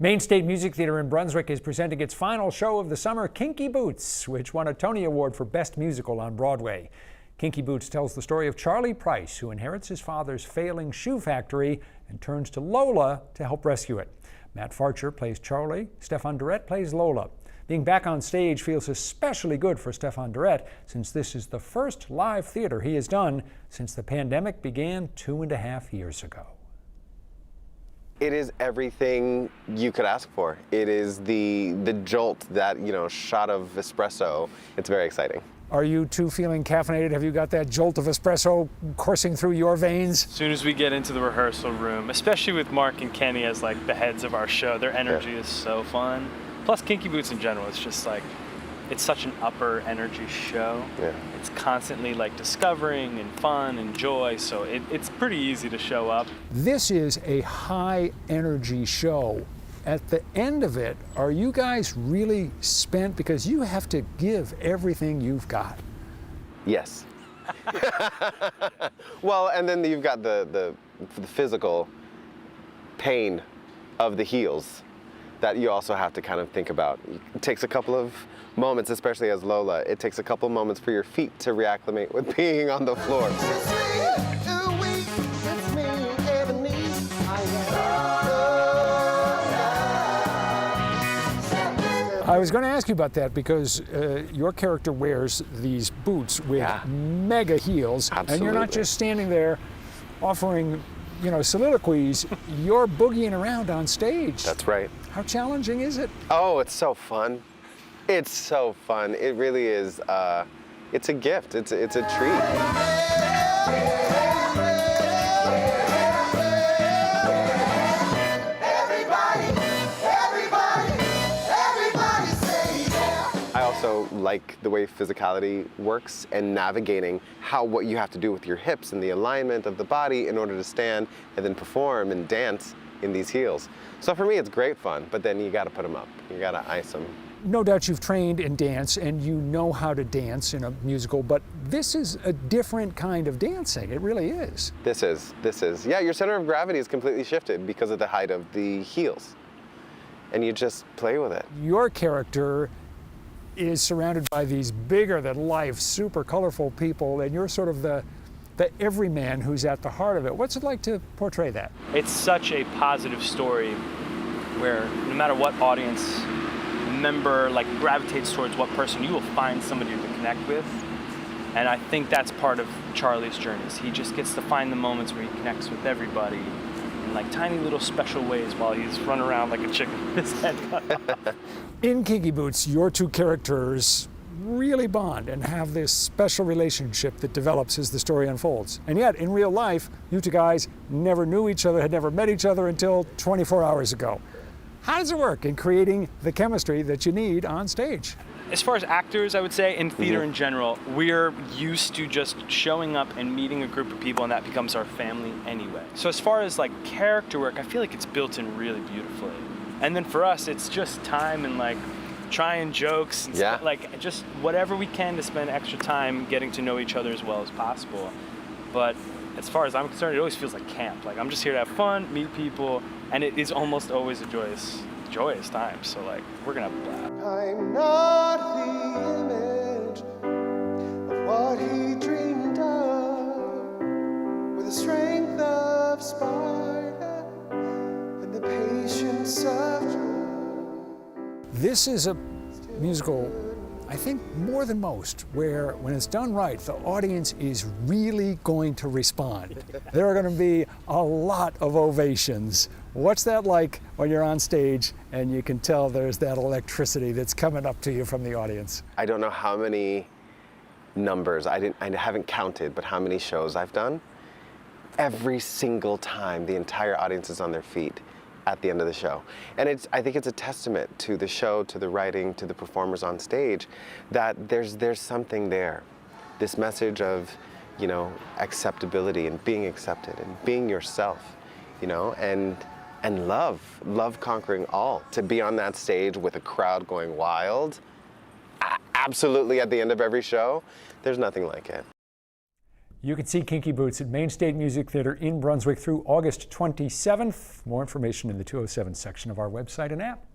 Maine State Music Theatre in Brunswick is presenting its final show of the summer, Kinky Boots, which won a Tony Award for Best Musical on Broadway. Kinky Boots tells the story of Charlie Price, who inherits his father's failing shoe factory and turns to Lola to help rescue it. Matt Farcher plays Charlie, Stefan Durette plays Lola. Being back on stage feels especially good for Stefan Durette, since this is the first live theater he has done since the pandemic began 2.5 years ago. It is everything you could ask for. It is the jolt, that, shot of espresso. It's very exciting. Are you two feeling caffeinated? Have you got that jolt of espresso coursing through your veins? As soon as we get into the rehearsal room, especially with Mark and Kenny as like the heads of our show, their energy is so fun. Plus Kinky Boots in general, it's just like, it's such an upper energy show. Yeah. It's constantly like discovering and fun and joy, so it's pretty easy to show up. This is a high energy show. At the end of it, are you guys really spent? Because you have to give everything you've got. Yes. Well, and then you've got the physical pain of the heels that you also have to kind of think about. It takes a couple of moments, especially as Lola, it takes a couple moments for your feet to reacclimate with being on the floor. I was going to ask you about that because your character wears these boots with mega heels. Absolutely. And you're not just standing there offering, soliloquies, you're boogieing around on stage. That's right. How challenging is it? Oh, it's so fun. It's so fun. It really is. It's a gift. It's a treat. I also like the way physicality works and navigating what you have to do with your hips and the alignment of the body in order to stand and then perform and dance in these heels. So for me, it's great fun, but then you got to put them up. You got to ice them. No doubt you've trained in dance and you know how to dance in a musical, but this is a different kind of dancing. It really is. This is. Yeah, your center of gravity is completely shifted because of the height of the heels. And you just play with it. Your character is surrounded by these bigger than life, super colorful people, and you're sort of the everyman who's at the heart of it. What's it like to portray that? It's such a positive story where no matter what audience member gravitates towards what person, you will find somebody to connect with. And I think that's part of Charlie's journey. He just gets to find the moments where he connects with everybody in tiny little special ways while he's running around like a chicken with his head cut off. In Kinky Boots, your two characters really bond and have this special relationship that develops as the story unfolds. And yet, in real life, you two guys never knew each other, had never met each other until 24 hours ago. How does it work in creating the chemistry that you need on stage? As far as actors, I would say, in theater in general, we're used to just showing up and meeting a group of people, and that becomes our family anyway. So as far as character work, I feel like it's built in really beautifully. And then for us, it's just time and trying jokes and stuff, just whatever we can to spend extra time getting to know each other as well as possible. But as far as I'm concerned, it always feels like camp. I'm just here to have fun, meet people, and it is almost always a joyous time. So we're gonna have a blast. I'm not the image of what he dreamed of, with the strength of Sparta and the patience of Job. This is a musical, I think, more than most, where when it's done right, the audience is really going to respond. There are going to be a lot of ovations. What's that like when you're on stage and you can tell there's that electricity that's coming up to you from the audience? I don't know how many numbers, I haven't counted, but how many shows I've done. Every single time the entire audience is on their feet at the end of the show. And I think it's a testament to the show, to the writing, to the performers on stage, that there's something there. This message of, acceptability and being accepted and being yourself, and love conquering all. To be on that stage with a crowd going wild, absolutely at the end of every show, there's nothing like it. You can see Kinky Boots at Maine State Music Theatre in Brunswick through August 27th. More information in the 207 section of our website and app.